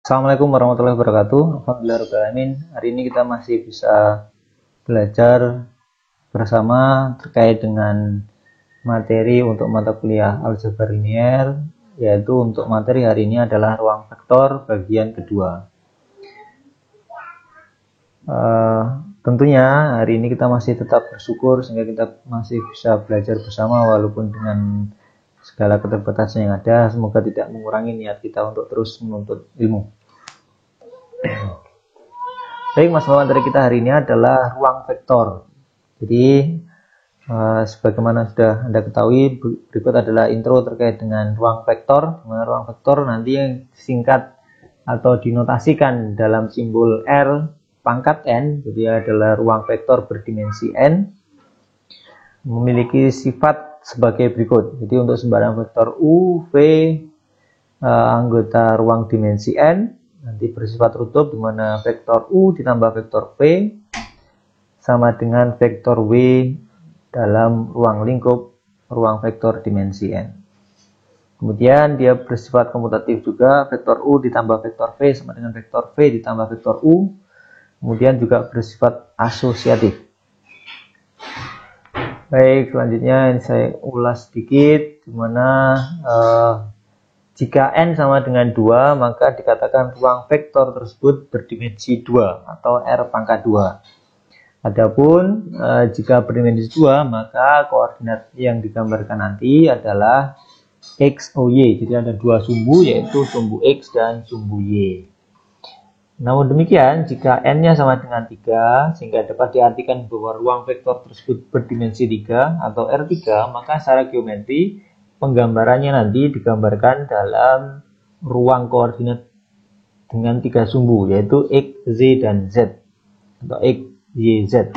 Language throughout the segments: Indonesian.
Assalamualaikum warahmatullahi wabarakatuh. Alhamdulillahirrahmanirrahim. Hari ini kita masih bisa belajar bersama terkait dengan materi untuk mata kuliah aljabar linier, yaitu untuk materi hari ini adalah ruang vektor bagian kedua. Tentunya hari ini kita masih tetap bersyukur sehingga kita masih bisa belajar bersama walaupun dengan segala keterbatasan yang ada. Semoga tidak mengurangi niat kita untuk terus menuntut ilmu. Baik, masalah materi kita hari ini adalah ruang vektor. Jadi sebagaimana sudah Anda ketahui, berikut adalah intro terkait dengan ruang vektor. Ruang vektor nanti yang disingkat atau dinotasikan dalam simbol R pangkat N, jadi adalah ruang vektor berdimensi N, memiliki sifat sebagai berikut. Jadi untuk sembarang vektor U, V, anggota ruang dimensi N, nanti bersifat rutup, di mana vektor U ditambah vektor V sama dengan vektor W dalam ruang lingkup ruang vektor dimensi N. Kemudian dia bersifat komutatif juga, vektor U ditambah vektor V sama dengan vektor V ditambah vektor U. Kemudian juga bersifat asosiatif. Baik, selanjutnya ini saya ulas sedikit, di mana jika N sama dengan 2, maka dikatakan ruang vektor tersebut berdimensi 2 atau R pangkat 2. Adapun jika berdimensi 2, maka koordinat yang digambarkan nanti adalah X, O, Y. Jadi ada dua sumbu, yaitu sumbu X dan sumbu Y. Namun demikian, jika N-nya sama dengan 3, sehingga dapat diartikan bahwa ruang vektor tersebut berdimensi 3 atau R3, maka secara geometri penggambarannya nanti digambarkan dalam ruang koordinat dengan 3 sumbu, yaitu X, Z, dan Z, atau X, Y, Z.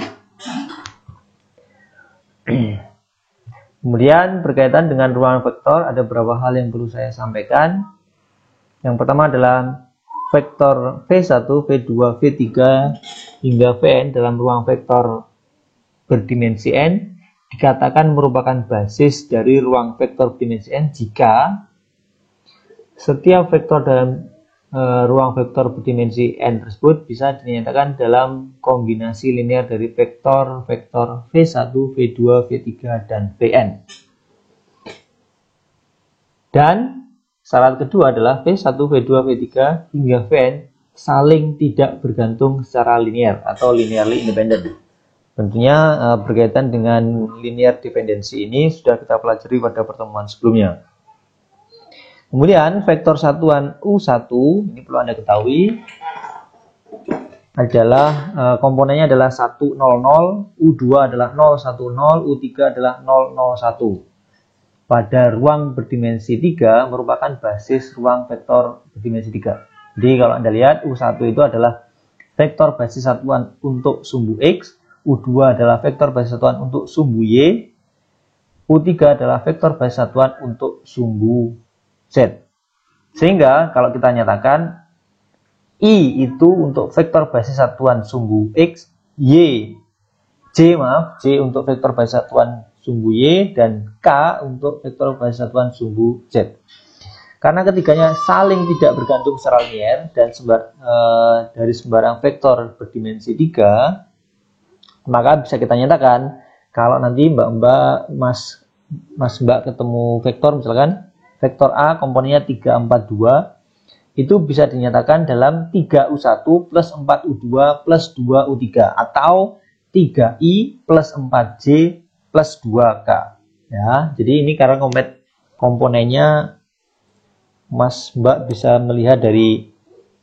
Kemudian berkaitan dengan ruang vektor, ada beberapa hal yang perlu saya sampaikan. Yang pertama adalah vektor V1, V2, V3 hingga Vn dalam ruang vektor berdimensi N dikatakan merupakan basis dari ruang vektor berdimensi N jika setiap vektor dalam ruang vektor berdimensi N tersebut bisa dinyatakan dalam kombinasi linear dari vektor-vektor V1, V2, V3, dan Vn. Dan syarat kedua adalah V1, V2, V3 hingga Vn saling tidak bergantung secara linear atau linearly independent. Tentunya berkaitan dengan linear dependensi ini sudah kita pelajari pada pertemuan sebelumnya. Kemudian vektor satuan U1, ini perlu Anda ketahui, adalah komponennya adalah 1, 0, 0, U2 adalah 0, 1, 0, U3 adalah 0, 0, 1. Pada ruang berdimensi 3 merupakan basis ruang vektor berdimensi 3. Jadi kalau Anda lihat U1 itu adalah vektor basis satuan untuk sumbu X, U2 adalah vektor basis satuan untuk sumbu Y, U3 adalah vektor basis satuan untuk sumbu Z. Sehingga kalau kita nyatakan I itu untuk vektor basis satuan sumbu X, J untuk vektor basis satuan sumbu Y, dan K untuk vektor basis satuan sumbu Z. Karena ketiganya saling tidak bergantung secara linear dan dari sembarang vektor berdimensi 3, maka bisa kita nyatakan kalau nanti mbak ketemu vektor, misalkan vektor A komponennya 3, 4, 2, itu bisa dinyatakan dalam 3U1 plus 4U2 plus 2U3 atau 3I plus 4J plus 2K. Ya, jadi ini karena komponennya Mbak bisa melihat dari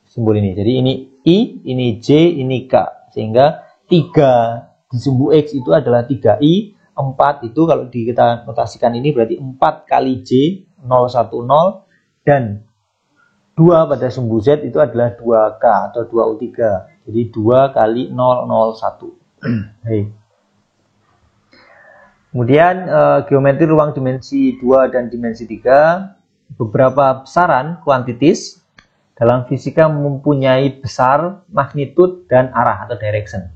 simbol ini. Jadi ini I, ini J, ini K. Sehingga 3 di sumbu X itu adalah 3I, 4 itu kalau kita notasikan ini berarti 4 kali J, 0, 1, 0, dan 2 pada sumbu Z itu adalah 2K atau 2U3. Jadi 2 kali 0, 0, 1. Hey. Kemudian geometri ruang dimensi 2 dan dimensi 3, beberapa besaran kuantitis dalam fisika mempunyai besar, magnitud, dan arah atau direction.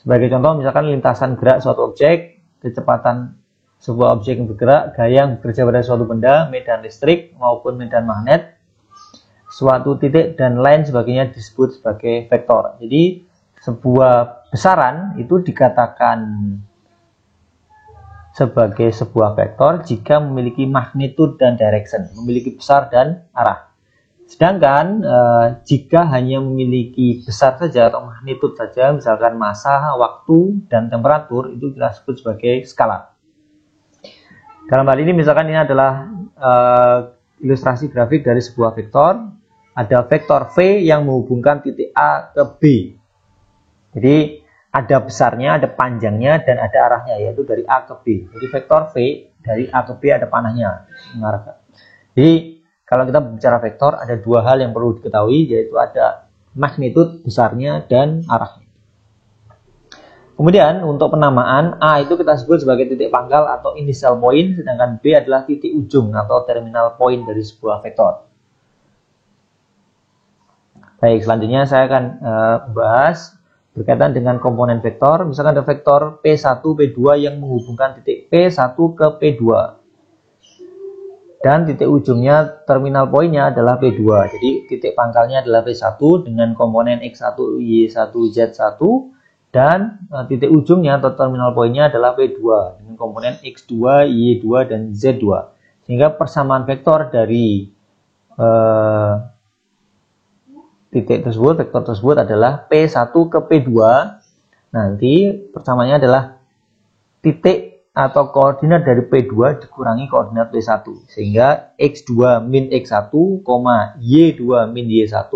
Sebagai contoh, misalkan lintasan gerak suatu objek, kecepatan sebuah objek yang bergerak, gaya yang bekerja pada suatu benda, medan listrik maupun medan magnet, suatu titik dan lain sebagainya disebut sebagai vektor. Jadi sebuah besaran itu dikatakan sebagai sebuah vektor jika memiliki magnitude dan direction, memiliki besar dan arah. Sedangkan jika hanya memiliki besar saja atau magnitude saja, misalkan massa, waktu, dan temperatur, itu kita sebut sebagai skalar. Dalam hal ini misalkan ini adalah ilustrasi grafik dari sebuah vektor. Ada vektor V yang menghubungkan titik A ke B. Jadi ada besarnya, ada panjangnya, dan ada arahnya, yaitu dari A ke B. Jadi vektor V dari A ke B ada panahnya. Jadi kalau kita bicara vektor, ada dua hal yang perlu diketahui, yaitu ada magnitude besarnya dan arahnya. Kemudian untuk penamaan, A itu kita sebut sebagai titik pangkal atau initial point, sedangkan B adalah titik ujung atau terminal point dari sebuah vektor. Baik, selanjutnya saya akan bahas berkaitan dengan komponen vektor. Misalkan ada vektor P1, P2 yang menghubungkan titik P1 ke P2. Dan titik ujungnya, terminal poinnya adalah P2. Jadi titik pangkalnya adalah P1 dengan komponen X1, Y1, Z1. Dan titik ujungnya atau terminal poinnya adalah P2 dengan komponen X2, Y2, dan Z2. Sehingga persamaan vektor dari titik tersebut, vektor tersebut adalah P1 ke P2. Nanti persamaannya adalah titik atau koordinat dari P2 dikurangi koordinat P1. Sehingga X2 min X1, Y2 min Y1,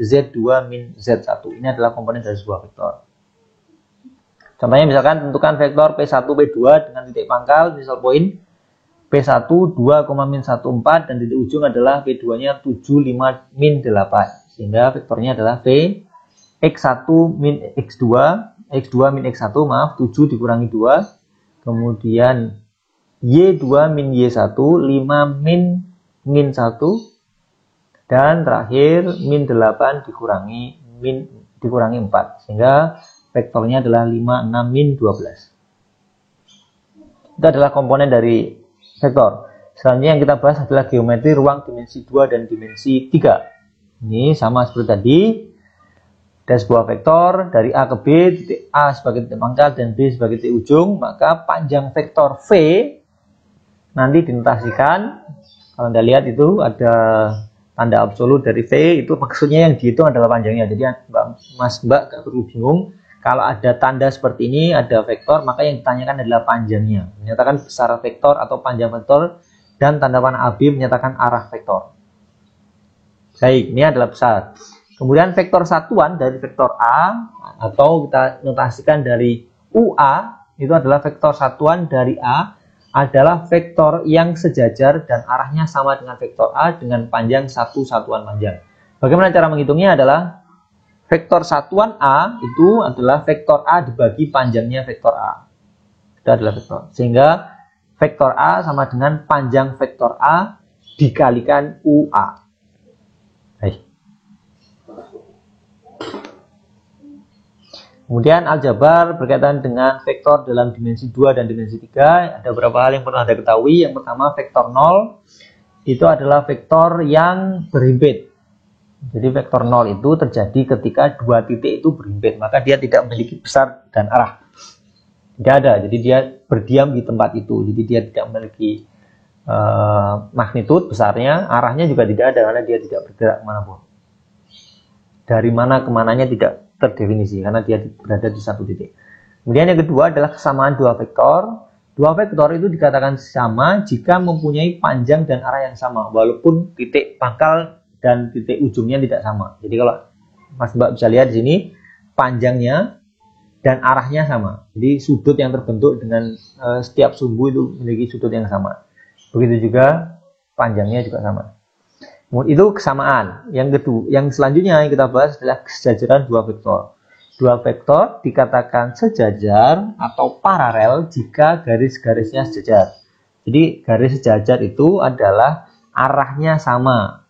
Z2 min Z1. Ini adalah komponen dari sebuah vektor. Contohnya misalkan tentukan vektor P1, P2 dengan titik pangkal, initial point P1 2, min 14 dan titik ujung adalah P2-nya 7, 5, min 8. Sehingga vektornya adalah V X1 min X2, X2 min X1, maaf, 7 dikurangi 2. Kemudian Y2 min Y1, 5 min 1. Dan terakhir min 8 dikurangi 4. Sehingga vektornya adalah 5, 6, min 12. Itu adalah komponen dari vektor. Selanjutnya yang kita bahas adalah geometri ruang dimensi 2 dan dimensi 3. Ini sama seperti tadi. Ada sebuah vektor dari A ke B, titik A sebagai titik pangkal dan B sebagai titik ujung. Maka panjang vektor V nanti dinotasikan. Kalau Anda lihat itu ada tanda absolut dari V, itu maksudnya yang dihitung adalah panjangnya. Jadi Mbak gak perlu bingung. Kalau ada tanda seperti ini, ada vektor, maka yang ditanyakan adalah panjangnya. Menyatakan besar vektor atau panjang vektor, dan tanda panah AB menyatakan arah vektor. Baik, ini adalah besar. Kemudian vektor satuan dari vektor A, atau kita notasikan dari UA, itu adalah vektor satuan dari A, adalah vektor yang sejajar dan arahnya sama dengan vektor A dengan panjang satu satuan panjang. Bagaimana cara menghitungnya adalah vektor satuan A itu adalah vektor A dibagi panjangnya vektor A. Itu adalah vektor. Sehingga vektor A sama dengan panjang vektor A dikalikan UA. Baik. Kemudian aljabar berkaitan dengan vektor dalam dimensi 2 dan dimensi 3. Ada beberapa hal yang perlu Anda ketahui. Yang pertama, vektor 0 itu adalah vektor yang berhimpit. Jadi vektor 0 itu terjadi ketika dua titik itu berhimpit, maka dia tidak memiliki besar dan arah. Tidak ada, jadi dia berdiam di tempat itu. Jadi dia tidak memiliki magnitude besarnya, arahnya juga tidak ada karena dia tidak bergerak kemanapun. Dari mana kemananya tidak terdefinisi karena dia berada di satu titik. Kemudian yang kedua adalah kesamaan dua vektor. Dua vektor itu dikatakan sama jika mempunyai panjang dan arah yang sama, walaupun titik pangkal dan titik ujungnya tidak sama. Jadi kalau Mas Mbak bisa lihat di sini, panjangnya dan arahnya sama. Jadi sudut yang terbentuk dengan setiap sumbu itu memiliki sudut yang sama. Begitu juga panjangnya juga sama. Itu kesamaan. Yang kedua, yang selanjutnya yang kita bahas adalah kesejajaran dua vektor. Dua vektor dikatakan sejajar atau paralel jika garis-garisnya sejajar. Jadi garis sejajar itu adalah arahnya sama.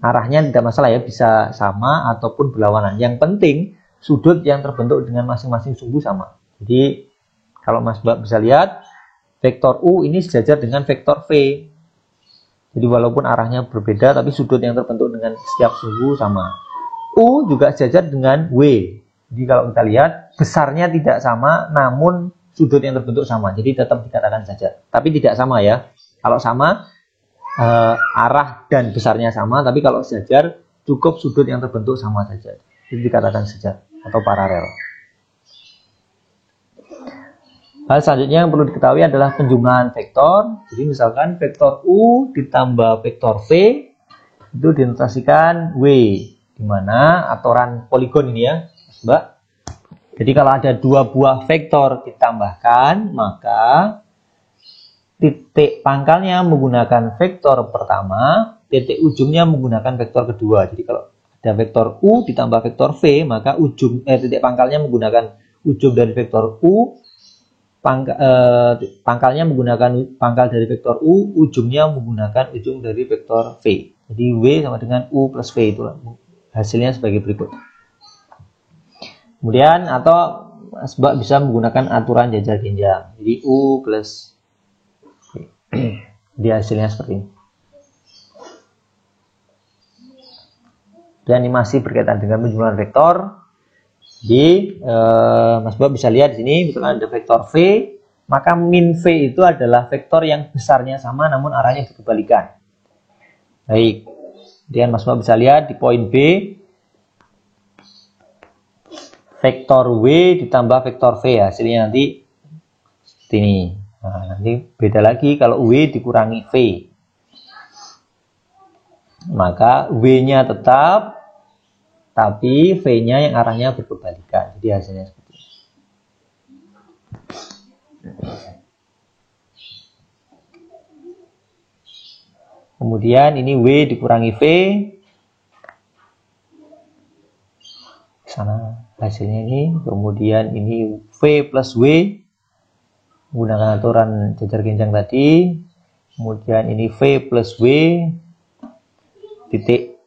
Arahnya tidak masalah ya, bisa sama ataupun berlawanan. Yang penting sudut yang terbentuk dengan masing-masing sumbu sama. Jadi kalau Mas Mbak bisa lihat, vektor U ini sejajar dengan vektor V. Jadi walaupun arahnya berbeda, tapi sudut yang terbentuk dengan setiap suhu sama. U juga sejajar dengan W. Jadi kalau kita lihat, besarnya tidak sama, namun sudut yang terbentuk sama. Jadi tetap dikatakan sejajar. Tapi tidak sama ya. Kalau sama, arah dan besarnya sama. Tapi kalau sejajar, cukup sudut yang terbentuk sama saja. Jadi dikatakan sejajar atau paralel. Hal selanjutnya yang perlu diketahui adalah penjumlahan vektor. Jadi misalkan vektor U ditambah vektor V itu dinotasikan W, di mana aturan poligon ini ya, Mbak. Jadi kalau ada dua buah vektor ditambahkan, maka titik pangkalnya menggunakan vektor pertama, titik ujungnya menggunakan vektor kedua. Jadi kalau ada vektor U ditambah vektor V, maka titik pangkalnya menggunakan ujung dari vektor U. Pangkalnya menggunakan pangkal dari vektor U, ujungnya menggunakan ujung dari vektor V. Jadi W sama dengan U plus V, itu hasilnya sebagai berikut. Kemudian atau sebab bisa menggunakan aturan jajar genjang. Jadi U plus V. Jadi hasilnya seperti ini. Dan ini masih berkaitan dengan penjumlahan vektor. Jadi Mas Bob bisa lihat di sini, misalkan ada vektor V, maka min V itu adalah vektor yang besarnya sama namun arahnya berkebalikan. Baik. Kemudian Mas Bob bisa lihat di poin B, vektor W ditambah vektor V, hasilnya nanti seperti ini. Nah, nanti beda lagi kalau W dikurangi V. Maka W-nya tetap, tapi V-nya yang arahnya berkebalikan. Jadi hasilnya seperti ini. Kemudian ini W dikurangi V. Sana hasilnya ini. Kemudian ini V plus W. Menggunakan aturan jajar genjang tadi. Kemudian ini V plus W. Titik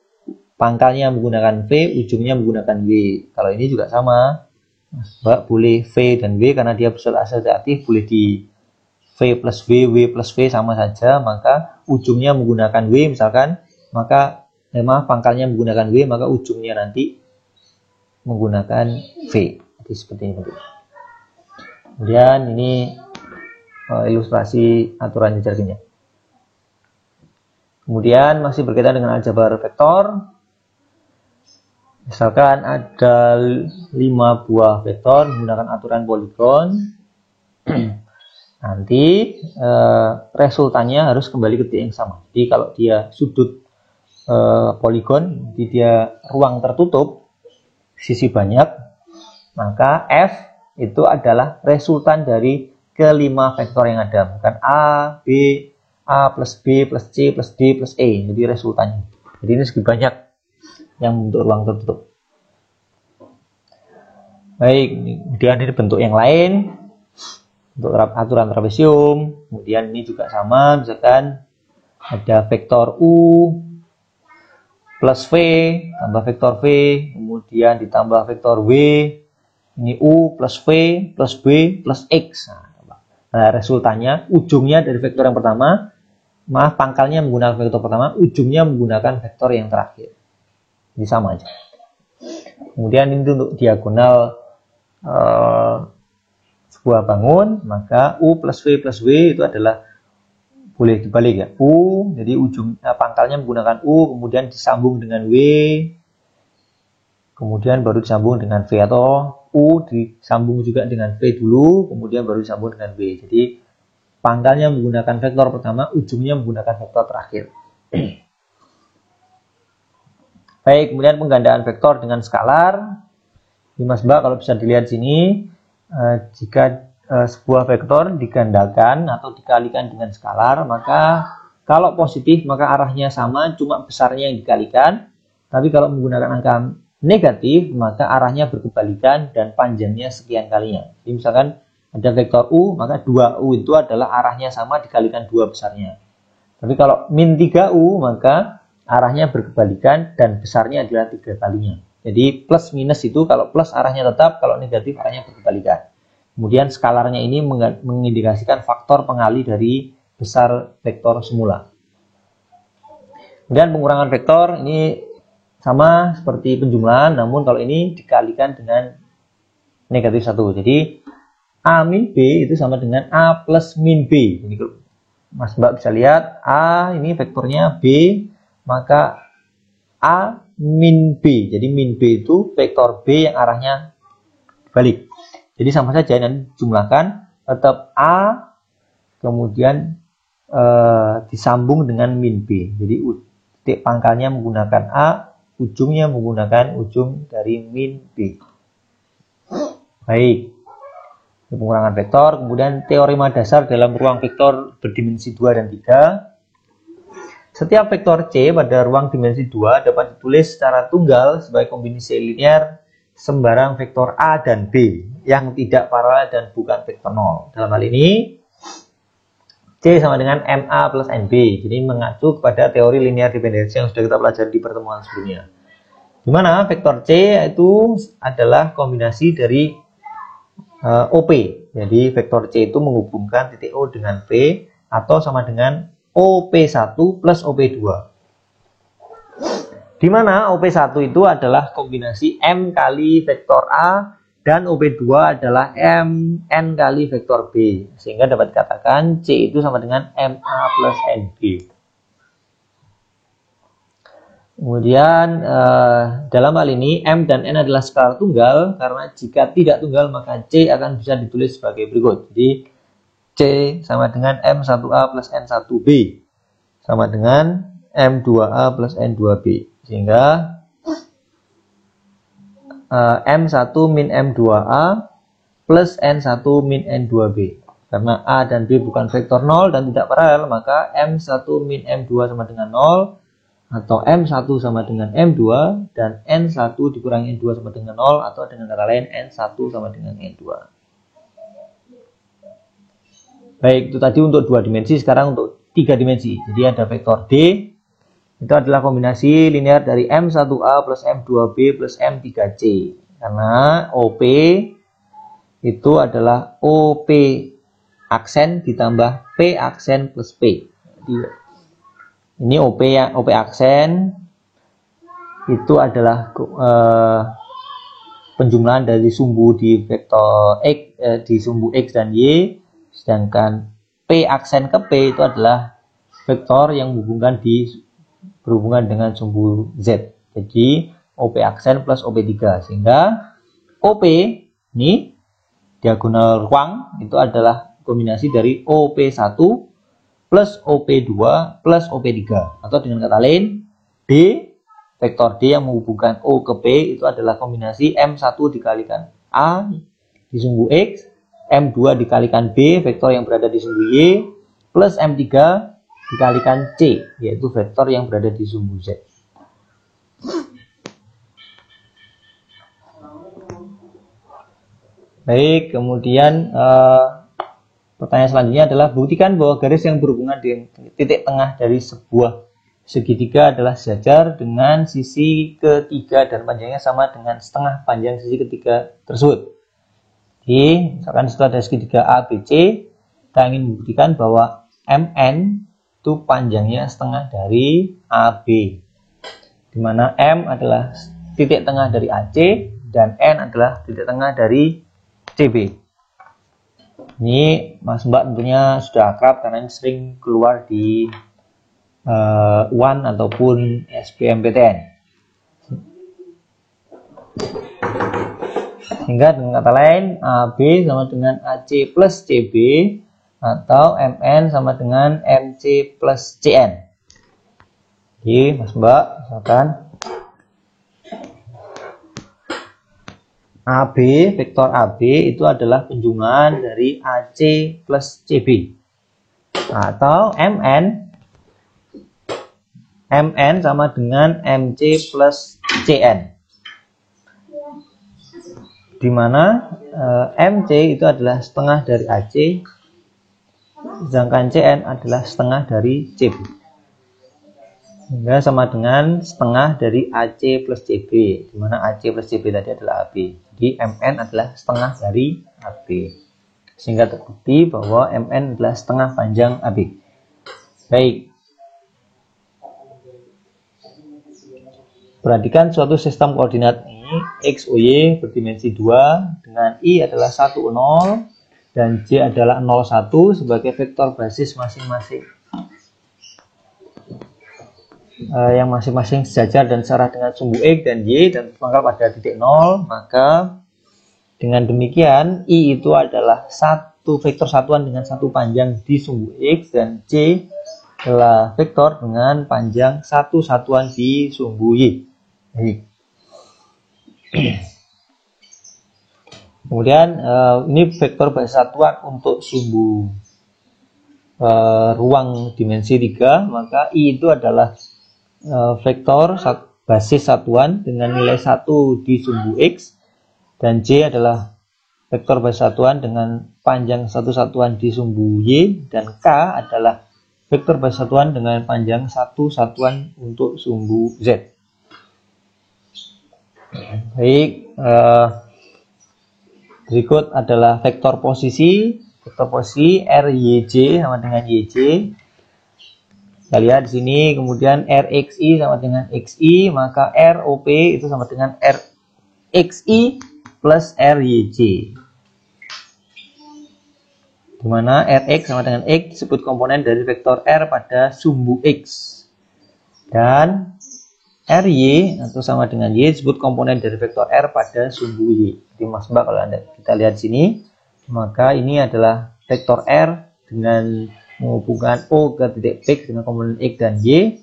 pangkalnya menggunakan V, ujungnya menggunakan W. Kalau ini juga sama, Mbak boleh V dan W karena dia bersifat asosiatif, boleh di V plus W, W plus V sama saja, maka ujungnya menggunakan W misalkan, maka pangkalnya menggunakan W, maka ujungnya nanti menggunakan V. Jadi seperti ini. Kemudian ini ilustrasi aturan jajar genjang. Kemudian masih berkaitan dengan aljabar vektor. Misalkan ada 5 buah vektor menggunakan aturan poligon. Nanti resultannya harus kembali ke titik yang sama. Jadi kalau dia sudut poligon, jadi dia ruang tertutup, sisi banyak, maka F itu adalah resultan dari kelima vektor yang ada. Bukan A, B, A plus B plus C plus D plus E. Jadi resultannya. Jadi ini segi banyak yang bentuk ruang tertutup. Baik, kemudian ini bentuk yang lain untuk aturan trapesium. Kemudian ini juga sama, misalkan ada vektor U plus V tambah vektor V, kemudian ditambah vektor W, ini U plus V plus B plus X. Nah, resultannya ujungnya dari vektor yang pertama, pangkalnya menggunakan vektor pertama, ujungnya menggunakan vektor yang terakhir. Ini sama aja. Kemudian ini untuk diagonal sebuah bangun, maka U plus W itu adalah, boleh dibalik ya, U, jadi ujung pangkalnya menggunakan U, kemudian disambung dengan W, kemudian baru disambung dengan V, atau U disambung juga dengan V dulu, kemudian baru disambung dengan W. Jadi pangkalnya menggunakan vektor pertama, ujungnya menggunakan vektor terakhir. Baik, kemudian penggandaan vektor dengan skalar. Ini Mas Mbak, kalau bisa dilihat sini, jika sebuah vektor digandakan atau dikalikan dengan skalar, maka kalau positif maka arahnya sama, cuma besarnya yang dikalikan. Tapi kalau menggunakan angka negatif, maka arahnya berkebalikan dan panjangnya sekian kalinya. Jadi misalkan ada vektor U, maka 2U itu adalah arahnya sama dikalikan 2 besarnya. Tapi kalau min 3U, maka arahnya berkebalikan dan besarnya adalah 3 kalinya. Jadi plus minus itu, kalau plus arahnya tetap, kalau negatif arahnya berkebalikan. Kemudian skalarnya ini mengindikasikan faktor pengali dari besar vektor semula. Kemudian pengurangan vektor ini sama seperti penjumlahan, namun kalau ini dikalikan dengan negatif 1. Jadi A min B itu sama dengan A plus min B. Jadi Mas Mbak bisa lihat A ini vektornya B, maka A min B. Jadi min B itu vektor B yang arahnya balik. Jadi sama saja, dan jumlahkan tetap A kemudian disambung dengan min B. Jadi titik pangkalnya menggunakan A, ujungnya menggunakan ujung dari min B. Baik, pengurangan vektor. Kemudian teorema dasar dalam ruang vektor berdimensi 2 dan 3. Setiap vektor C pada ruang dimensi 2 dapat ditulis secara tunggal sebagai kombinasi linear sembarang vektor A dan B yang tidak paralel dan bukan vektor 0. Dalam hal ini C sama dengan MA plus NB. Jadi mengacu kepada teori linear dependensi yang sudah kita pelajari di pertemuan sebelumnya. Di mana vektor C itu adalah kombinasi dari OP. Jadi vektor C itu menghubungkan titik O dengan P atau sama dengan OP1 plus OP2. Di mana OP1 itu adalah kombinasi M kali vektor A dan OP2 adalah N kali vektor B. Sehingga dapat dikatakan C itu sama dengan MA plus NB. Kemudian dalam hal ini M dan N adalah skalar tunggal, karena jika tidak tunggal maka C akan bisa ditulis sebagai berikut. Jadi C sama dengan M1A plus N1B sama dengan M2A plus N2B. Sehingga M1 min M2A plus N1 min N2B. Karena A dan B bukan vektor 0 dan tidak paralel, maka M1 min M2 sama dengan 0, atau M1 sama dengan M2, dan N1 dikurangi N2 sama dengan 0, atau dengan kata lain N1 sama dengan N2. Baik, itu tadi untuk 2 dimensi. Sekarang untuk 3 dimensi. Jadi ada vektor D, itu adalah kombinasi linear dari M1A plus M2B plus M3C. Karena OP itu adalah OP aksen ditambah P aksen plus P. Jadi, ini OP aksen itu adalah penjumlahan dari sumbu di vektor X, di sumbu X dan Y. Sedangkan P aksen ke P itu adalah vektor yang berhubungan dengan sumbu Z. Jadi OP aksen plus OP3. Sehingga OP ini diagonal ruang itu adalah kombinasi dari OP1 plus OP2 plus OP3. Atau dengan kata lain, D, vektor D yang menghubungkan O ke P itu adalah kombinasi M1 dikalikan A di sumbu X, M2 dikalikan B, vektor yang berada di sumbu Y, plus M3 dikalikan C, yaitu vektor yang berada di sumbu Z. Baik, kemudian pertanyaan selanjutnya adalah buktikan bahwa garis yang berhubungan dengan titik tengah dari sebuah segitiga adalah sejajar dengan sisi ketiga dan panjangnya sama dengan setengah panjang sisi ketiga tersebut. Jadi, misalkan setelah ada segitiga ABC, kita ingin membuktikan bahwa MN itu panjangnya setengah dari AB, di mana M adalah titik tengah dari AC dan N adalah titik tengah dari CB. Ini Mas Mbak tentunya sudah akrab karena ini sering keluar di UAN ataupun SBMPTN. Sehingga dengan kata lain AB sama dengan AC plus CB, atau MN sama dengan MC plus CN. Jadi Mas Mbak, misalkan AB, vektor AB itu adalah penjumlahan dari AC plus CB. Atau MN sama dengan MC plus CN. Di mana MC itu adalah setengah dari AC, sedangkan CN adalah setengah dari CB. Sehingga sama dengan setengah dari AC plus CB, di mana AC plus CB tadi adalah AB. Jadi MN adalah setengah dari AB. Sehingga terbukti bahwa MN adalah setengah panjang AB. Baik. Perhatikan suatu sistem koordinat ini X, Y berdimensi 2 dengan I adalah 1, 0 dan J adalah 0, 1 sebagai vektor basis masing-masing. Yang masing-masing sejajar dan searah dengan sumbu X dan Y dan berpangkal pada titik 0, maka dengan demikian I itu adalah satu vektor satuan dengan satu panjang di sumbu X dan J adalah vektor dengan panjang satu satuan di sumbu Y. Kemudian ini vektor basis satuan untuk sumbu ruang dimensi 3, maka I itu adalah vektor basis satuan dengan nilai 1 di sumbu X dan J adalah vektor basis satuan dengan panjang satu satuan di sumbu Y dan K adalah vektor basis satuan dengan panjang satu satuan untuk sumbu Z. Baik, berikut adalah vektor posisi. Vektor posisi RYJ sama dengan YJ. Kita lihat di sini, kemudian RXI sama dengan XI, maka ROP itu sama dengan RXI plus RYJ. Di mana Rx sama dengan X disebut komponen dari vektor R pada sumbu X. Dan Ry atau sama dengan Y disebut komponen dari vektor R pada sumbu Y. Jadi Mas Mbak kalau kita lihat sini, maka ini adalah vektor R dengan menghubungkan O ke titik X dengan komponen X dan Y.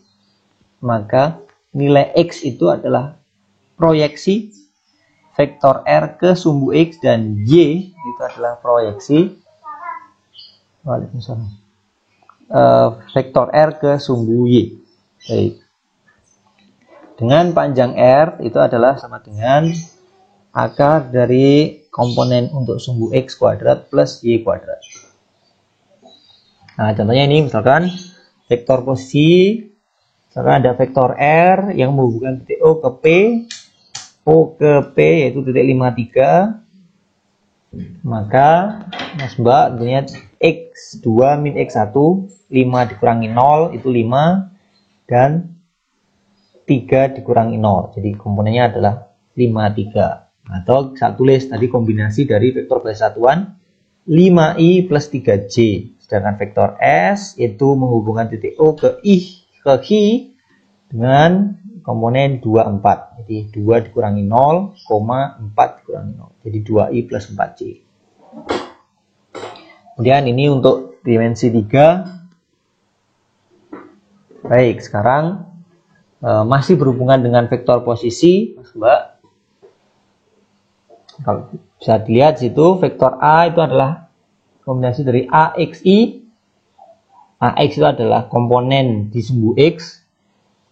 Maka nilai X itu adalah proyeksi vektor R ke sumbu X dan Y itu adalah proyeksi vektor R ke sumbu Y. Baik. Dengan panjang R itu adalah sama dengan akar dari komponen untuk sumbu X kuadrat plus Y kuadrat. Nah, contohnya ini misalkan vektor posisi, misalkan ada vektor R yang menghubungkan titik O ke P, O ke P yaitu titik 53, maka Mas Mbak lihat X2 min X1, 5 dikurangi 0 itu 5 dan 3 dikurangi 0, jadi komponennya adalah 53. Atau saya tulis tadi kombinasi dari vektor basis satuan 5i plus 3j, sedangkan vektor S itu menghubungkan titik O ke I ke Hi dengan komponen 24, jadi 2 dikurangi 0, 4 dikurangi 0, jadi 2i plus 4j. Kemudian ini untuk dimensi 3. Baik, sekarang masih berhubungan dengan vektor posisi, Mas Mbak. Kalau bisa dilihat situ, vektor A itu adalah kombinasi dari AXI. AX itu adalah komponen di sumbu X.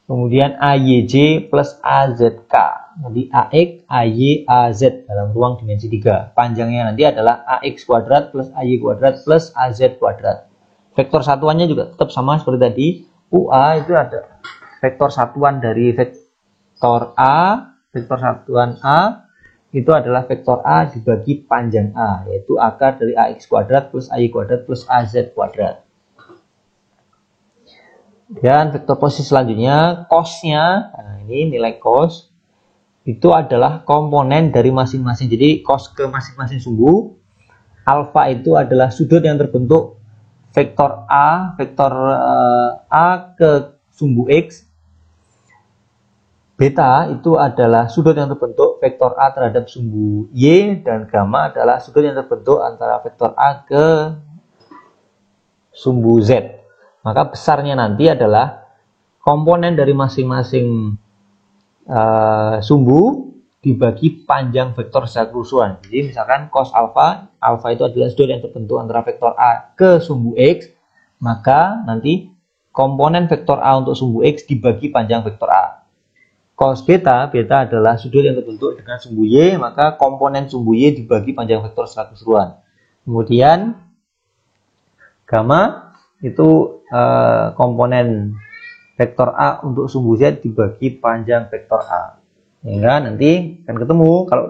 Kemudian AYJ plus AZK. Jadi AX, AY, AZ dalam ruang dimensi 3. Panjangnya nanti adalah AX kuadrat plus AY kuadrat plus AZ kuadrat. Vektor satuannya juga tetap sama seperti tadi. UA itu ada vektor satuan dari vektor A, vektor satuan A itu adalah vektor A dibagi panjang A, yaitu akar dari AX kuadrat plus AY kuadrat plus AZ kuadrat. Dan vektor posisi selanjutnya, cos-nya, nah ini nilai cos, itu adalah komponen dari masing-masing, jadi cos ke masing-masing sumbu. Alfa itu adalah sudut yang terbentuk vektor A ke sumbu X. Beta itu adalah sudut yang terbentuk vektor A terhadap sumbu Y, dan gamma adalah sudut yang terbentuk antara vektor A ke sumbu Z. Maka besarnya nanti adalah komponen dari masing-masing sumbu dibagi panjang vektor secara keseluruhan. Jadi misalkan cos alfa, alfa itu adalah sudut yang terbentuk antara vektor A ke sumbu X, maka nanti komponen vektor A untuk sumbu X dibagi panjang vektor A. Cos beta, beta adalah sudut yang terbentuk dengan sumbu Y, maka komponen sumbu Y dibagi panjang vektor secara keseluruhan. Kemudian gamma itu komponen vektor A untuk sumbu Z dibagi panjang vektor A. Sehingga nanti akan ketemu kalau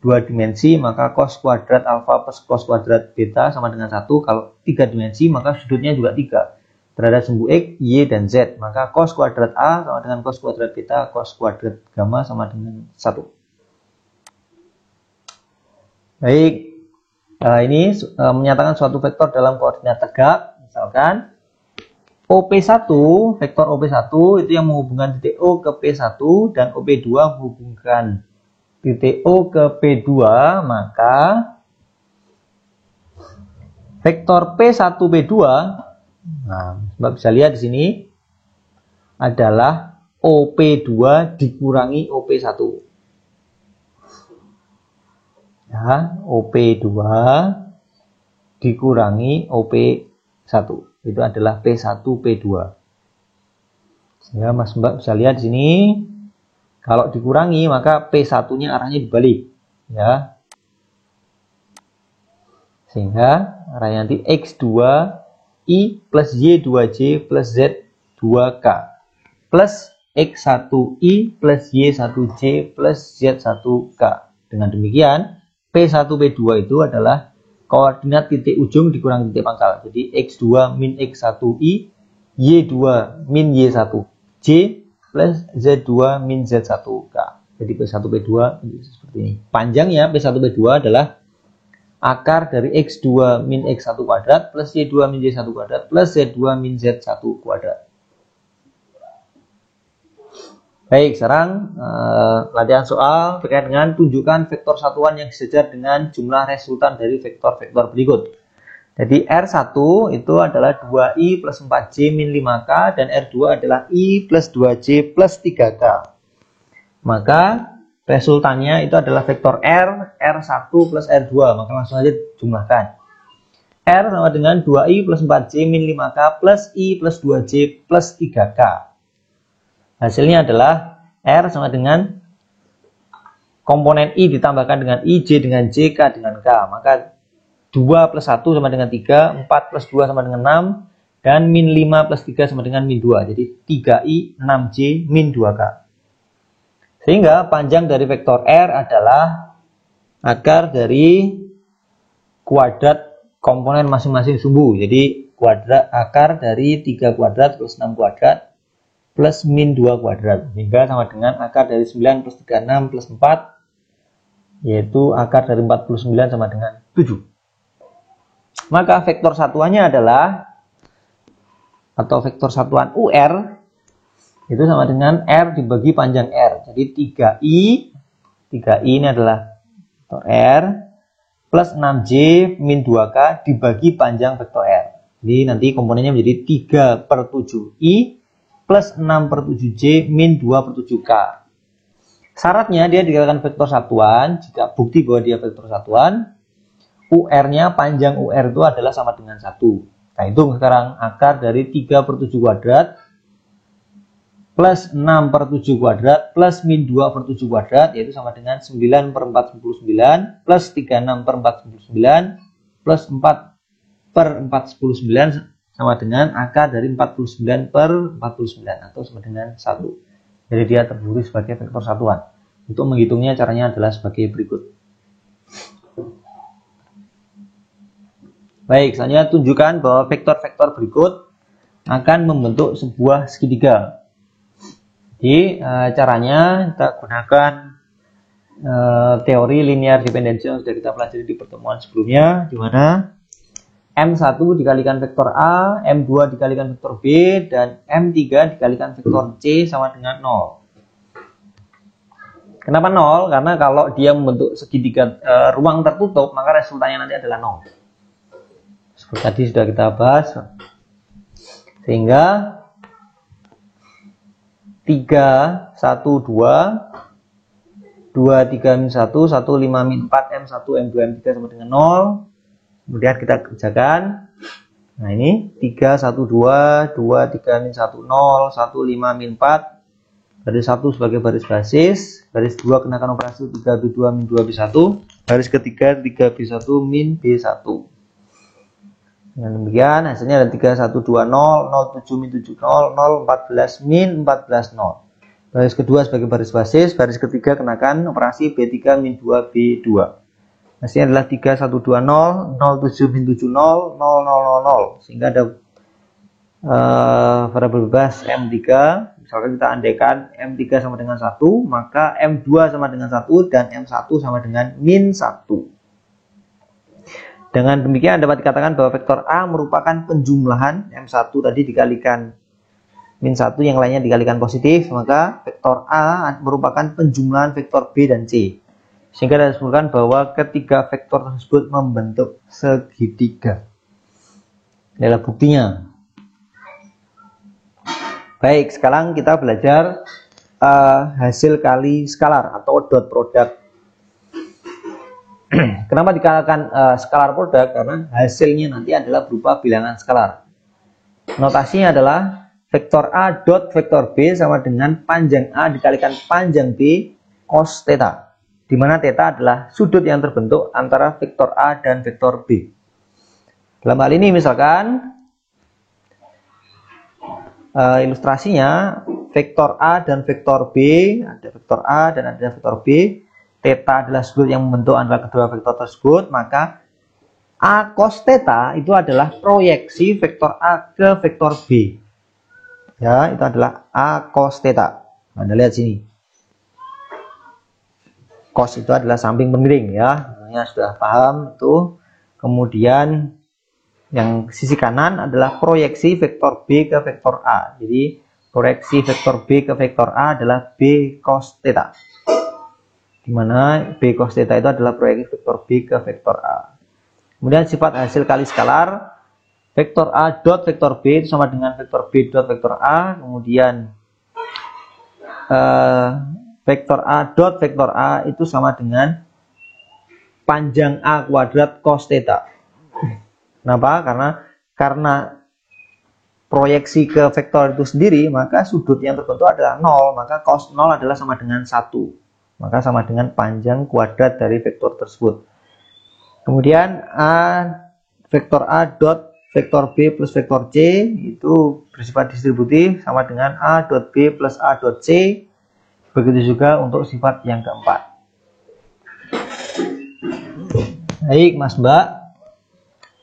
dua dimensi maka cos kuadrat alfa plus cos kuadrat beta sama dengan 1. Kalau 3 dimensi maka sudutnya juga 3. terhadap sumbu X, Y, dan Z. Maka cos kuadrat A sama dengan cos kuadrat beta, cos kuadrat gamma sama dengan 1. Baik, ini menyatakan suatu vektor dalam koordinat tegak. Misalkan OP1, vektor OP1 itu yang menghubungkan titik O ke P1 dan OP2 menghubungkan titik O ke P2, maka vektor P1 P2, nah, Mbak bisa lihat di sini adalah OP2 dikurangi OP1. Ya, OP2 dikurangi OP1 itu adalah P1 P2. Sehingga Mas Mbak bisa lihat di sini kalau dikurangi maka P1-nya arahnya dibalik, ya. Sehingga arahnya nanti X2I plus Y2J plus Z2K plus X1I plus Y1J plus Z1K. Dengan demikian P1 P2 itu adalah koordinat titik ujung dikurangi titik pangkal. Jadi X2 min X1I, Y2 min Y1J plus Z2 min Z1K. Jadi P1 P2 seperti ini. Panjangnya P1 P2 adalah akar dari X2 min X1 kuadrat plus Y2 min Y1 kuadrat plus Z2 min Z1 kuadrat. Baik, sekarang latihan soal terkait dengan tunjukkan vektor satuan yang sejajar dengan jumlah resultan dari vektor-vektor berikut. Jadi R1 itu adalah 2I plus 4J min 5K dan R2 adalah I plus 2J plus 3K. Maka resultannya itu adalah vektor R, R1 plus R2. Maka langsung aja jumlahkan. R sama dengan 2I plus 4J min 5K plus I plus 2J plus 3K. Hasilnya adalah R sama dengan komponen I ditambahkan dengan IJ dengan J, K dengan K. Maka 2 plus 1 sama dengan 3, 4 plus 2 sama dengan 6, dan min 5 plus 3 sama dengan min 2. Jadi 3I, 6J, min 2K. Sehingga panjang dari vektor R adalah akar dari kuadrat komponen masing-masing sumbu. Jadi kuadrat akar dari 3 kuadrat plus 6 kuadrat plus min 2 kuadrat, sehingga sama dengan akar dari 9 plus 36 plus 4, yaitu akar dari 49 sama dengan 7. Maka vektor satuannya adalah, atau vektor satuan UR, itu sama dengan R dibagi panjang R. Jadi 3I ini adalah vektor R, plus 6J min 2K dibagi panjang vektor R. Jadi nanti komponennya menjadi 3 per 7I, plus 6 per 7J min 2 per 7K. Syaratnya dia dikatakan vektor satuan. Jika bukti bahwa dia vektor satuan, UR-nya panjang UR itu adalah sama dengan 1. Nah, hitung sekarang akar dari 3 per 7 kuadrat plus 6 per 7 kuadrat plus min 2 per 7 kuadrat, yaitu sama dengan 9 per 49 plus 36 per 49 plus 4 per 49 sama dengan akar dari 49 per 49 atau sama dengan 1. Jadi dia terdiri sebagai vektor satuan. Untuk menghitungnya caranya adalah sebagai berikut. Baik, selanjutnya tunjukkan bahwa vektor-vektor berikut akan membentuk sebuah segitiga. Jadi caranya kita gunakan teori linear dependensi yang sudah kita pelajari di pertemuan sebelumnya, di mana M1 dikalikan vektor A, M2 dikalikan vektor B, dan M3 dikalikan vektor C sama dengan 0. Kenapa 0? Karena kalau dia membentuk segitiga ruang tertutup, maka resultannya nanti adalah 0. Seperti tadi sudah kita bahas. Sehingga 3, 1, 2, 2, 3, min 1, 1, 5, min 4, M1, M2, M3 sama dengan 0. Kemudian kita kerjakan. Nah ini 3, 1, 2, 2, 3, min 1, 0, 1, 5, min 4. Baris 1 sebagai baris basis. Baris 2 kenakan operasi 3, B2, min 2, B1. Baris ketiga 3, B1, min B1. Dengan demikian hasilnya ada 3, 1, 2, 0, 0, 7, min 7, 0, 0, 14, min 14, 0. Baris kedua sebagai baris basis. Baris ketiga kenakan operasi B3, min 2, B2. Hasilnya adalah 3, 1, 2, 0, 0, 7, min 7, 0, 0, 0, 0, 0. Sehingga ada variabel bebas M3, misalkan kita andaikan M3 sama dengan 1, maka M2 sama dengan 1 dan M1 sama dengan min 1. Dengan demikian dapat dikatakan bahwa vektor A merupakan penjumlahan M1 tadi dikalikan min 1, yang lainnya dikalikan positif, maka vektor A merupakan penjumlahan vektor B dan C. Sehingga dapat disebutkan bahwa ketiga vektor tersebut membentuk segitiga. Ini adalah buktinya. Baik, sekarang kita belajar hasil kali skalar atau dot product. Kenapa dikatakan skalar product? Karena hasilnya nanti adalah berupa bilangan skalar. Notasinya adalah vektor A dot vektor B sama dengan panjang A dikalikan panjang B cos theta, di mana theta adalah sudut yang terbentuk antara vektor A dan vektor B. Dalam hal ini misalkan ilustrasinya vektor A dan vektor B, ada vektor A dan ada vektor B, theta adalah sudut yang membentuk antara kedua vektor tersebut, maka A cos theta itu adalah proyeksi vektor A ke vektor B. Ya, itu adalah A cos theta. Anda lihat sini. Cos itu adalah samping pemiring ya. Namanya sudah paham itu. Kemudian yang sisi kanan adalah proyeksi vektor B ke vektor A. Jadi proyeksi vektor B ke vektor A adalah B cos theta. Di mana B cos theta itu adalah proyeksi vektor B ke vektor A. Kemudian sifat hasil kali skalar, vektor A dot vektor B itu sama dengan vektor B dot vektor A. Kemudian vektor A dot vektor A itu sama dengan panjang A kuadrat cos theta. Kenapa? Karena proyeksi ke vektor itu sendiri, maka sudut yang terbentuk adalah 0, maka cos 0 adalah sama dengan 1. Maka sama dengan panjang kuadrat dari vektor tersebut. Kemudian vektor A dot vektor B plus vektor C itu bersifat distributif sama dengan A dot B plus A dot C. Begitu juga untuk sifat yang keempat. Baik Mas Mbak,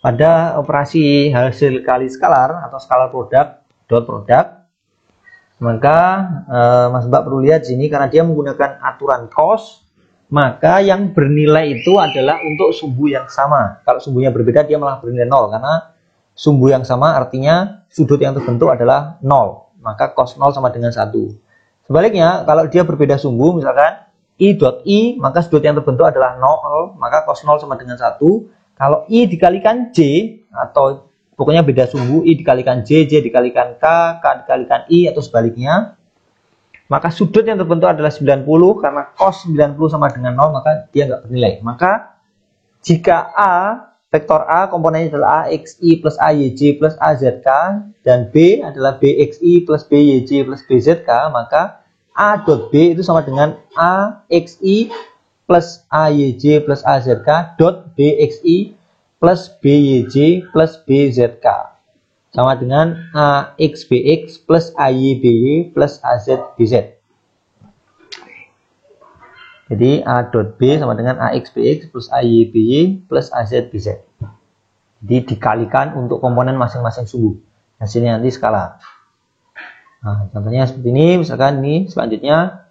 pada operasi hasil kali skalar atau skalar produk dot product, maka Mas Mbak perlu lihat sini karena dia menggunakan aturan cos, maka yang bernilai itu adalah untuk sumbu yang sama. Kalau sumbunya berbeda dia malah bernilai 0, karena sumbu yang sama artinya sudut yang terbentuk adalah 0, maka cos 0 sama dengan 1. Sebaliknya kalau dia berbeda sumbu, misalkan I dot I, maka sudut yang terbentuk adalah 0, maka cos 0 sama dengan 1. Kalau I dikalikan J, atau pokoknya beda sumbu, I dikalikan J, J dikalikan K, K dikalikan I, atau sebaliknya, maka sudut yang terbentuk adalah 90, karena cos 90 sama dengan 0, maka dia nggak bernilai. Maka jika A, vektor A komponennya adalah AXI plus AYJ plus AZK, dan B adalah BXI plus BYJ plus BZK, maka A dot B itu sama dengan AXI plus AYJ plus AZK dot BXI plus BYJ plus BZK sama dengan AXBX plus AYBY plus AZBZ. Jadi A dot B sama dengan AXBX plus AYBY plus AZBZ. Jadi dikalikan untuk komponen masing-masing sumbu. Hasilnya nanti skala. Nah, contohnya seperti ini. Misalkan ini selanjutnya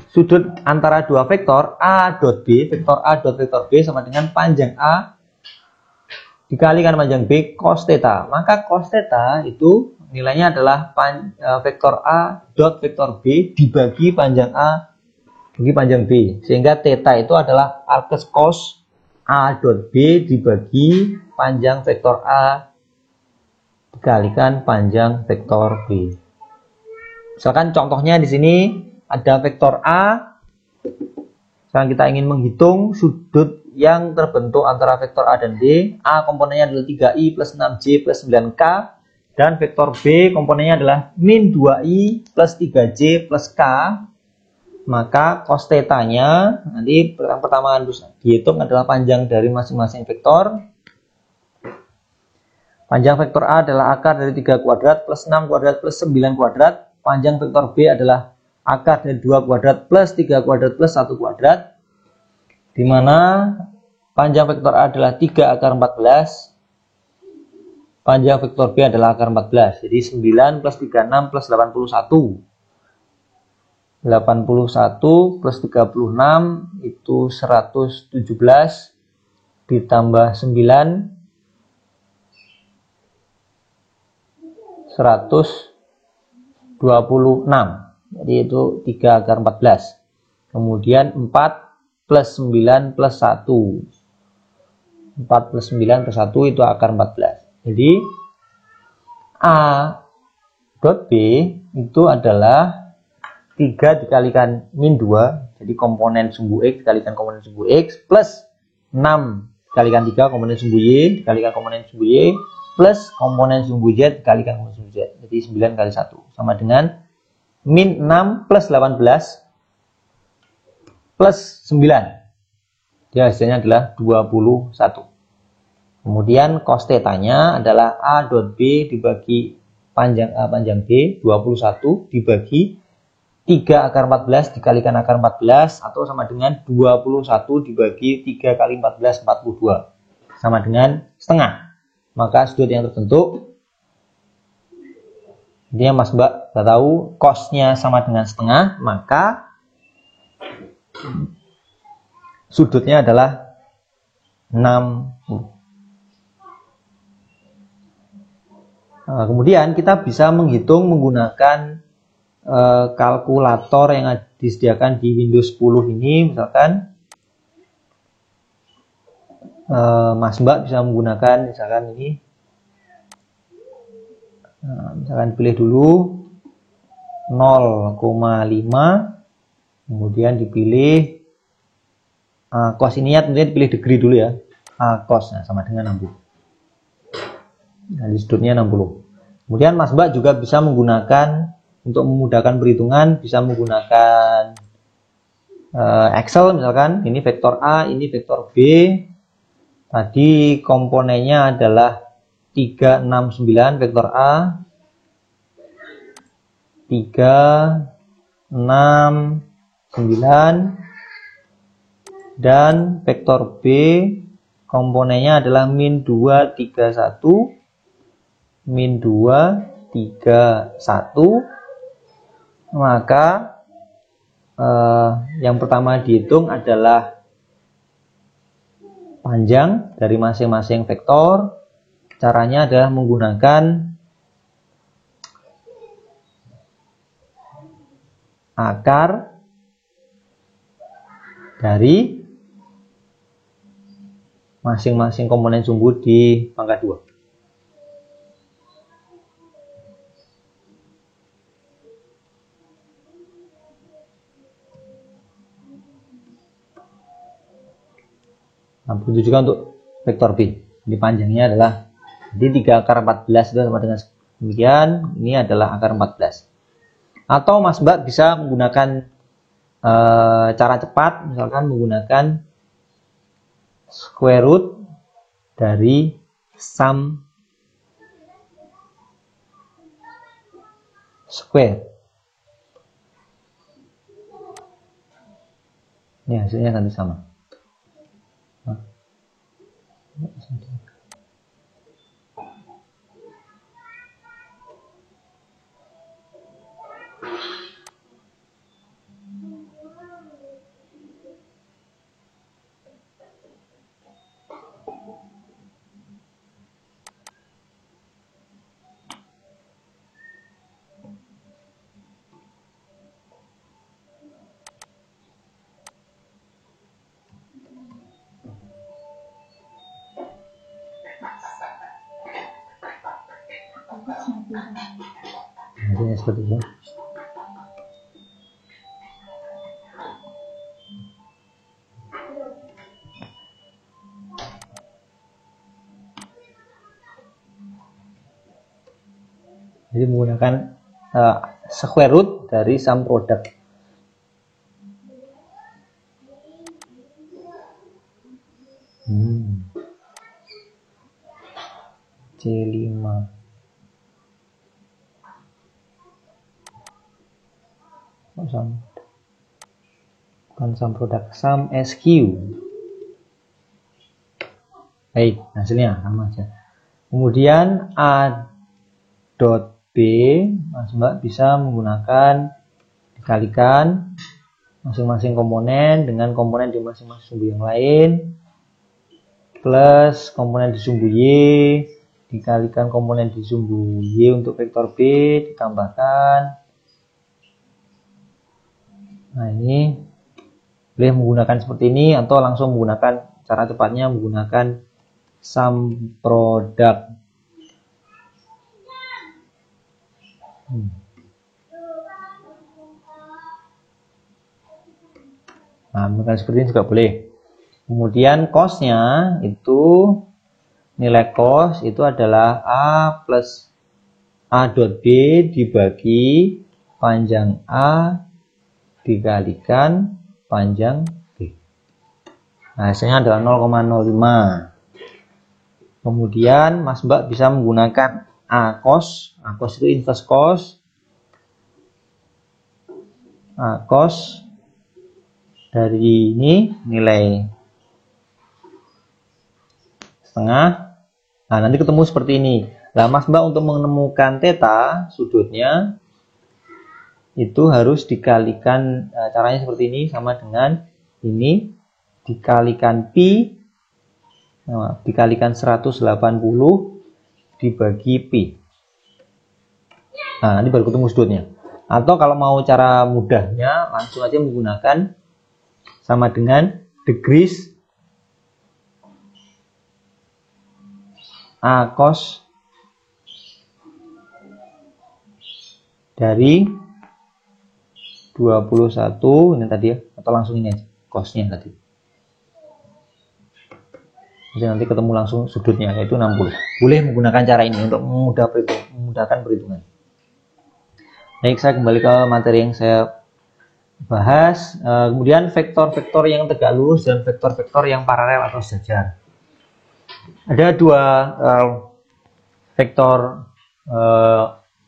sudut antara dua vektor A dot B, vektor A dot vektor B sama dengan panjang A dikalikan panjang B cos theta. Maka cos theta itu nilainya adalah vektor A dot vektor B dibagi panjang A bagi panjang B. Sehingga theta itu adalah arcus cos A dot B dibagi panjang vektor A dikalikan panjang vektor B. Misalkan contohnya di sini ada vektor A. Sekarang kita ingin menghitung sudut yang terbentuk antara vektor A dan B. A komponennya adalah 3i plus 6j plus 9k. Dan vektor B komponennya adalah min 2i plus 3j plus k. Maka cos theta-nya nanti yang pertama harus dihitung adalah panjang dari masing-masing vektor. Panjang vektor A adalah akar dari 3 kuadrat plus 6 kuadrat plus 9 kuadrat. Panjang vektor B adalah akar dari 2 kuadrat plus 3 kuadrat plus 1 kuadrat, di mana panjang vektor A adalah 3 akar 14, Panjang vektor B adalah akar 14. Jadi 9 plus 36 plus 81. 81 plus 36 itu 117 ditambah 9 126. Jadi itu 3 akar 14. Kemudian 4 plus 9 plus 1. 4 plus 9 plus 1 itu akar 14. Jadi A dot B itu adalah 3 dikalikan min 2. Jadi komponen sumbu X dikalikan komponen sumbu X plus 6 dikalikan 3 komponen sumbu Y dikalikan komponen sumbu Y plus komponen sumbu Z dikalikan komponen sumbu Z. Jadi 9 kali 1 sama dengan min 6 plus 18 plus 9. Dia hasilnya adalah 21. Kemudian cos θ-nya adalah A dot B dibagi panjang A panjang B 21 dibagi 3 akar 14 dikalikan akar 14 atau sama dengan 21 dibagi 3 kali 14 42 sama dengan setengah. Maka sudut yang terbentuk dia Mas Mbak sudah tahu cosnya sama dengan setengah, maka sudutnya adalah 60. Kemudian kita bisa menghitung menggunakan kalkulator yang disediakan di Windows 10 ini. Misalkan Mas Mbak bisa menggunakan misalkan ini, misalkan pilih dulu 0,5, kemudian dipilih cos ini ya, tentunya dipilih degree dulu ya, cos sama dengan 60. Nah, di sudutnya 60. Kemudian Mas Mbak juga bisa menggunakan untuk memudahkan perhitungan, bisa menggunakan Excel misalkan. Ini vektor A, ini vektor B. Tadi komponennya adalah 369 vektor A, 369, dan vektor B komponennya adalah min 231 min 2, 3, 1. Maka yang pertama dihitung adalah panjang dari masing-masing vektor. Caranya adalah menggunakan akar dari masing-masing komponen sumbu di pangkat 2. Nah, begitu juga untuk vektor B. Jadi panjangnya adalah, jadi 3 akar 14 itu sama dengan demikian. Ini adalah akar 14. Atau Mas Mbak bisa menggunakan cara cepat, misalkan menggunakan square root dari sum square. Ini hasilnya nanti sama. Hasilnya seperti itu. Jadi menggunakan square root dari sum product. C5 bukan sum product, sum SQ. Baik, hasilnya sama aja. Kemudian A dot B, Mas Mbak bisa menggunakan dikalikan masing-masing komponen dengan komponen di masing-masing sumbu yang lain, plus komponen di sumbu Y dikalikan komponen di sumbu Y untuk vektor B ditambahkan. Nah, ini boleh menggunakan seperti ini atau langsung menggunakan cara cepatnya menggunakan sum product. Nah, menggunakan seperti ini juga boleh. Kemudian cost-nya itu nilai cost itu adalah A plus A dot B dibagi panjang A dikalikan panjang B. Nah, hasilnya adalah 0,05. Kemudian Mas Mbak bisa menggunakan A cost itu inverse cost. A cost dari ini nilai setengah. Nah, nanti ketemu seperti ini. Nah, Mas Mbak untuk menemukan theta sudutnya itu harus dikalikan, caranya seperti ini, sama dengan ini dikalikan pi, dikalikan 180 dibagi pi. Nah, nanti baru ketemu sudutnya. Atau kalau mau cara mudahnya langsung aja menggunakan sama dengan degrees A cos dari 21 ini tadi ya, atau langsung ini aja cosnya tadi. Jadi nanti ketemu langsung sudutnya yaitu 60. Boleh menggunakan cara ini untuk memudahkan perhitungan. Baik, saya kembali ke materi yang saya bahas. Kemudian vektor-vektor yang tegak lurus dan vektor-vektor yang paralel atau sejajar. Ada dua vektor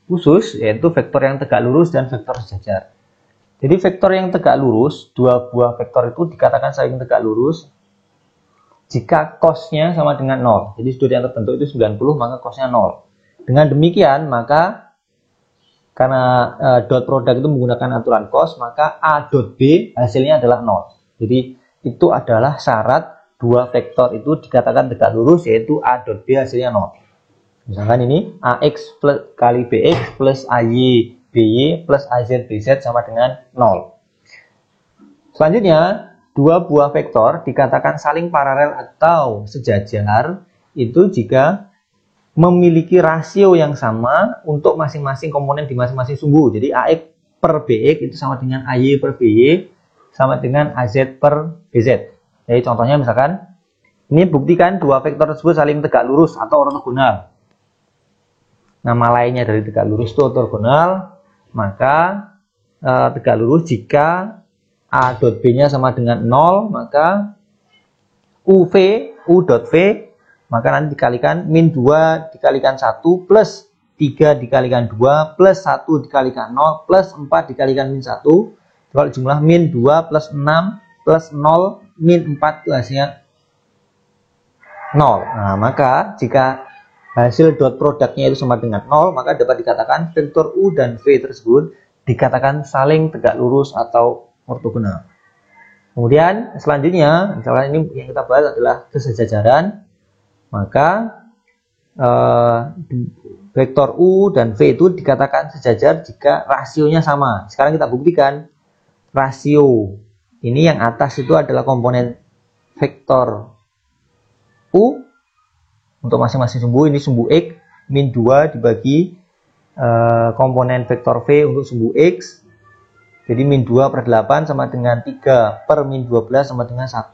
khusus, yaitu vektor yang tegak lurus dan vektor sejajar. Jadi vektor yang tegak lurus, dua buah vektor itu dikatakan saling tegak lurus jika cosnya sama dengan 0. Jadi sudut yang terbentuk itu 90, maka cosnya 0. Dengan demikian, maka karena dot product itu menggunakan aturan cos, maka A dot B hasilnya adalah 0. Jadi itu adalah syarat dua vektor itu dikatakan tegak lurus, yaitu A dot B hasilnya 0. Misalkan ini AX plus kali BX plus AY BY plus AZ BZ sama dengan 0. Selanjutnya, dua buah vektor dikatakan saling paralel atau sejajar itu jika memiliki rasio yang sama untuk masing-masing komponen di masing-masing sumbu. Jadi AX per BX itu sama dengan AY per BY sama dengan AZ per BZ. Jadi contohnya misalkan ini buktikan dua vektor tersebut saling tegak lurus atau ortogonal. Nama lainnya dari tegak lurus itu ortogonal, maka tegak lurus jika A dot B-nya sama dengan 0, maka U dot V, maka nanti dikalikan min 2 dikalikan 1 plus 3 dikalikan 2 plus 1 dikalikan 0 plus 4 dikalikan min 1. Kalau jumlah min 2 plus 6 plus 0 min 4 itu hasilnya 0. Nah, maka jika hasil dot produknya itu sama dengan 0, maka dapat dikatakan vektor U dan V tersebut dikatakan saling tegak lurus atau ortogonal. Kemudian selanjutnya, misalnya ini yang kita bahas adalah kesejajaran, maka vektor U dan V itu dikatakan sejajar jika rasionya sama. Sekarang kita buktikan rasio ini yang atas itu adalah komponen vektor U untuk masing-masing sumbu. Ini sumbu X min 2 dibagi komponen vektor V untuk sumbu X. Jadi min 2 per 8 sama dengan 3 per min 12 sama dengan 1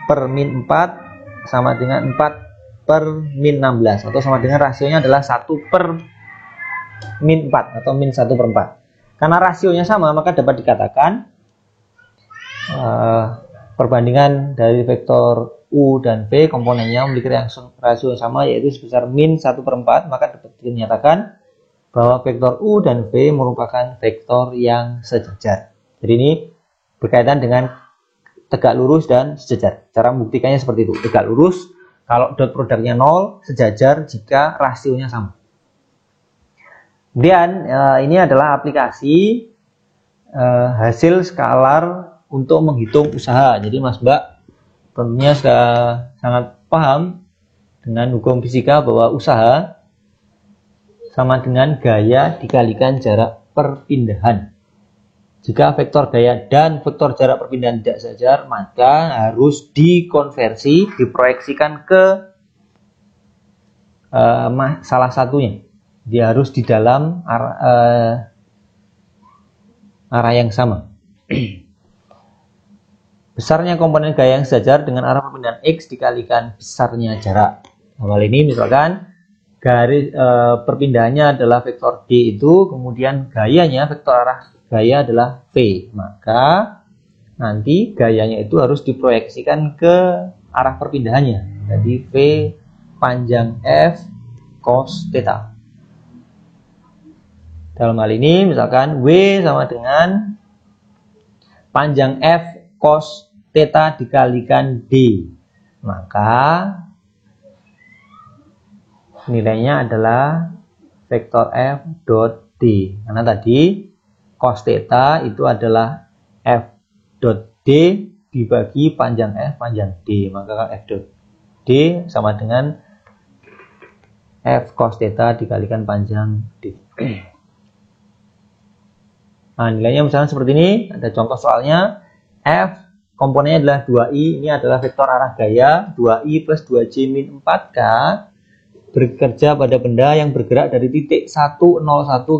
per min 4 sama dengan 4 per min 16. Atau sama dengan rasionya adalah 1 per min 4 atau min 1 per 4. Karena rasionya sama, maka dapat dikatakan perbandingan dari vektor U dan V komponennya memiliki rasio yang sama, yaitu sebesar min 1 per 4. Maka dapat dinyatakan bahwa vektor U dan V merupakan vektor yang sejajar. Jadi ini berkaitan dengan tegak lurus dan sejajar. Cara membuktikannya seperti itu. Tegak lurus Kalau dot produknya 0, sejajar jika rasionya sama. Kemudian ini adalah aplikasi hasil skalar untuk menghitung usaha. Jadi Mas Mbak tentunya sudah sangat paham dengan hukum fisika bahwa usaha sama dengan gaya dikalikan jarak perpindahan. Jika vektor gaya dan vektor jarak perpindahan tidak sejajar, maka harus dikonversi, diproyeksikan ke salah satunya. Dia harus di dalam arah yang sama. Besarnya komponen gaya yang sejajar dengan arah perpindahan X dikalikan besarnya jarak. Awal ini misalkan garis perpindahannya adalah vektor D itu, kemudian gayanya, vektor arah gaya adalah V, maka nanti gayanya itu harus diproyeksikan ke arah perpindahannya. Jadi V panjang F cos theta. Dalam hal ini misalkan W sama dengan panjang F cos theta dikalikan D, maka nilainya adalah vektor F dot D, karena tadi cos theta itu adalah F dot D dibagi panjang F panjang D, maka F dot D sama dengan F cos theta dikalikan panjang D. Nah, nilainya misalnya seperti ini, ada contoh soalnya. F komponennya adalah 2i, ini adalah vektor arah gaya, 2i plus 2j min 4k bekerja pada benda yang bergerak dari titik 101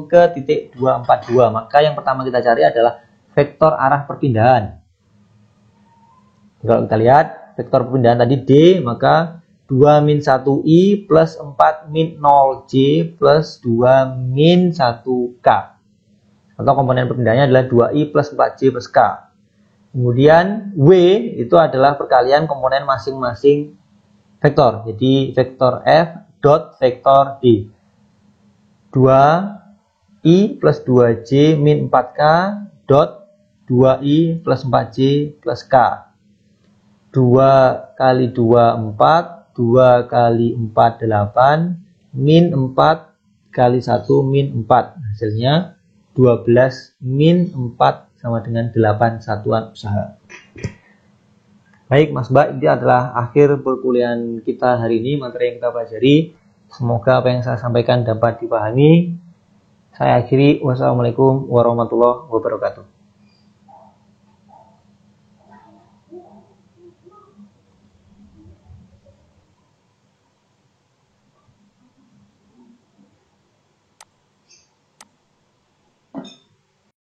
ke titik 242. Maka yang pertama kita cari adalah vektor arah perpindahan. Kalau kita lihat vektor perpindahan tadi D, maka 2 min 1i plus 4 min 0j plus 2 min 1k. Atau komponen perpindahannya adalah 2i plus 4j plus k. Kemudian W itu adalah perkalian komponen masing-masing vektor. Jadi vektor F dot vektor D. 2i plus 2j min 4k dot 2i plus 4j plus k. 2 kali 2 4, 2 kali 4 8, min 4 kali 1 min 4. Hasilnya 12 min 4 sama dengan 8 satuan usaha. Baik Mas Mbak, ini adalah akhir perkuliahan kita hari ini, materi yang kita pelajari. Semoga apa yang saya sampaikan dapat dipahami. Saya akhiri, wassalamualaikum warahmatullahi wabarakatuh.